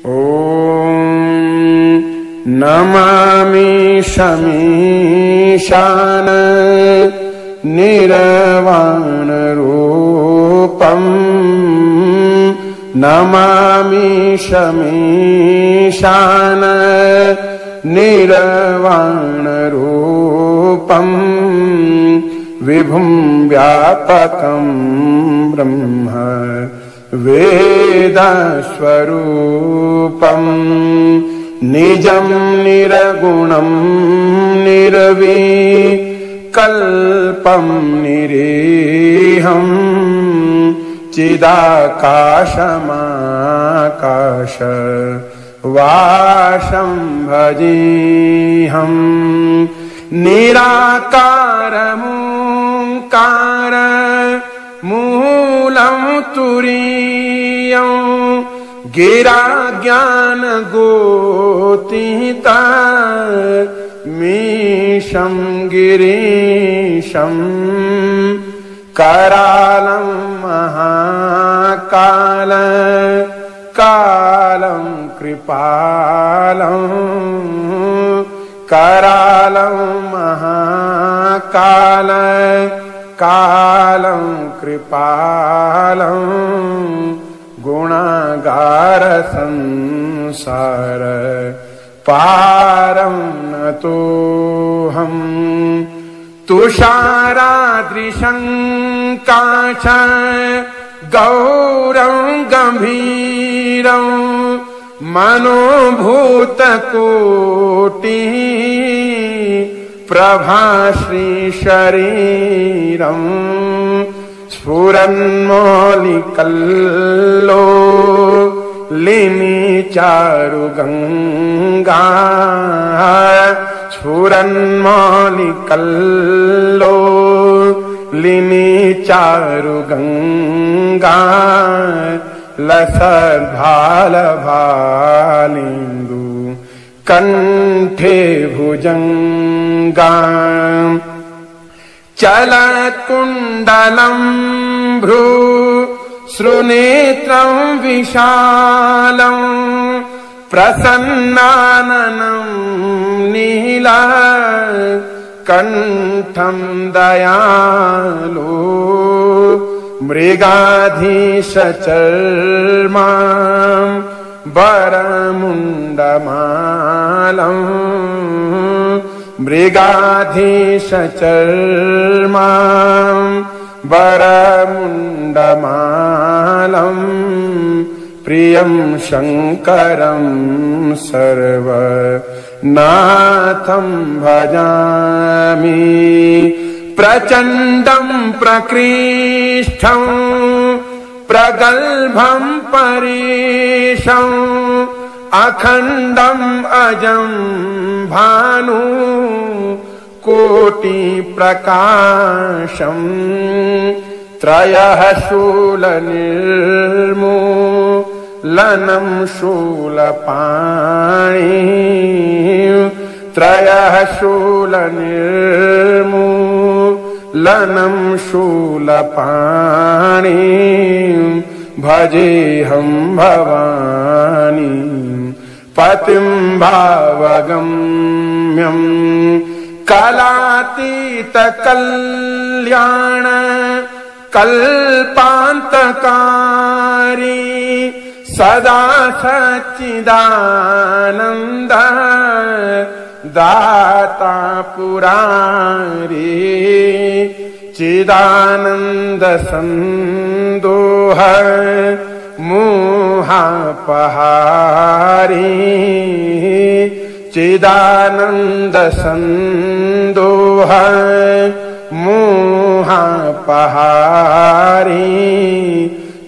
ॐ नमामि शमीशान निर्वाणरूपम् नमामि शमीशान निर्वाणरूपम् विभुं व्यापकं ब्रह्म वेदस्वरूपम् निजं निरगुणं निर्विकल्पं निरीहं चिदाकाशमाकाश वाशं भजेऽहं निराकारमूकार मूलं तुरीयं गिरा ज्ञान गोतीता मीशं गिरीशं करालं महाकाल कालं कृपालं करालं महाकाल कालं कृपालं गुणागार संसार पारं नतोऽहं तुषारादृशं काश गौरं गंभीरं मनोभूतकोटिः प्रभाश्री शरीरं स्फुरन्मौलिकल्लोलिनी चारुगंगा स्फुरन्मौलिकल्लोलिनी चारुगंगा लसद्भालभालिन्दु कंठे भुजंगा चलत्कुण्डलं भ्रू श्रुनेत्रं विशालं प्रसन्नाननं नीला कंठं दयालु मृगाधीशचर्मा वरमुण्डमालं मृगाधीशचर्मा वरमुण्डमालं प्रियं शङ्करं सर्वनाथं भजामि प्रचण्डं प्रकृष्टं प्रगल्भं परेशं अखण्डं अजं भानु कोटि प्रकाशं त्रयः शूलनिर्मूलनं शूलपाणि त्रयः शूलनिर्मूलनं शूलपाणि भजेऽहं भवानी पतिं भावगम्यं कलातीत कल्याण कल्पान्तकारी सदा सच्चिदानन्द दाता पुरारी चिदानन्द संदोह मोहापहारी चिदानन्द संदोह मोहापहारी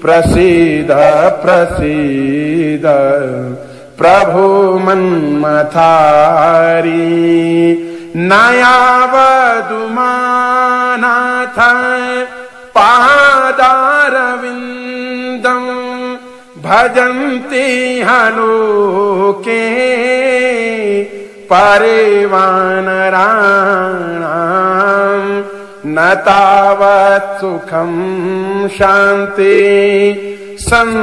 प्रसीद प्रसीद प्रभु मन्मथारी नयावदुमानाथ पादारविन्दं भजन्ति हलोके परे वानराणां न तावत् सुखं शान्ति संतापनाशं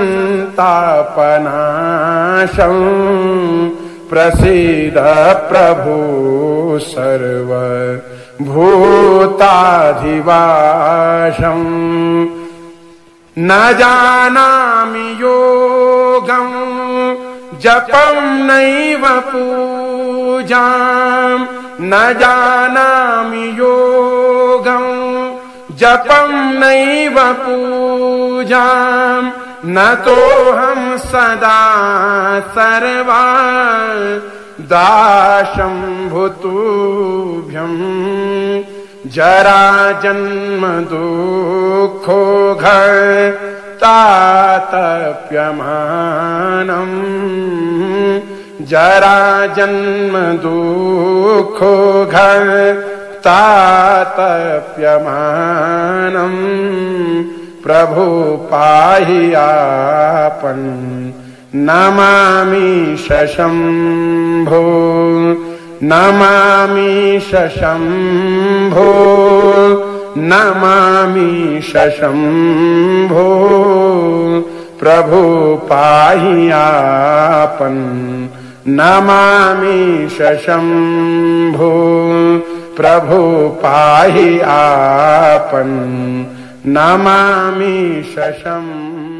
प्रसीद प्रभु सर्वभूताधिवासम् न जानामि योगं जपं नैव पूजां न जानामि योगं जपं नैव पूजां न तोऽहं सदा सर्वा दाशं भूतुभ्यं जरा जन्म दुःखो तातप्यमानम् जरा जन्म दुःखो तातप्यमानम् प्रभु पाहि आपन् नमामि शशम्भो नमामि शशम्भो नमामि शशम्भो प्रभु पाहि आपन् नमामि शशम्भो प्रभु पाहि आपन् नमामि शशम्भो।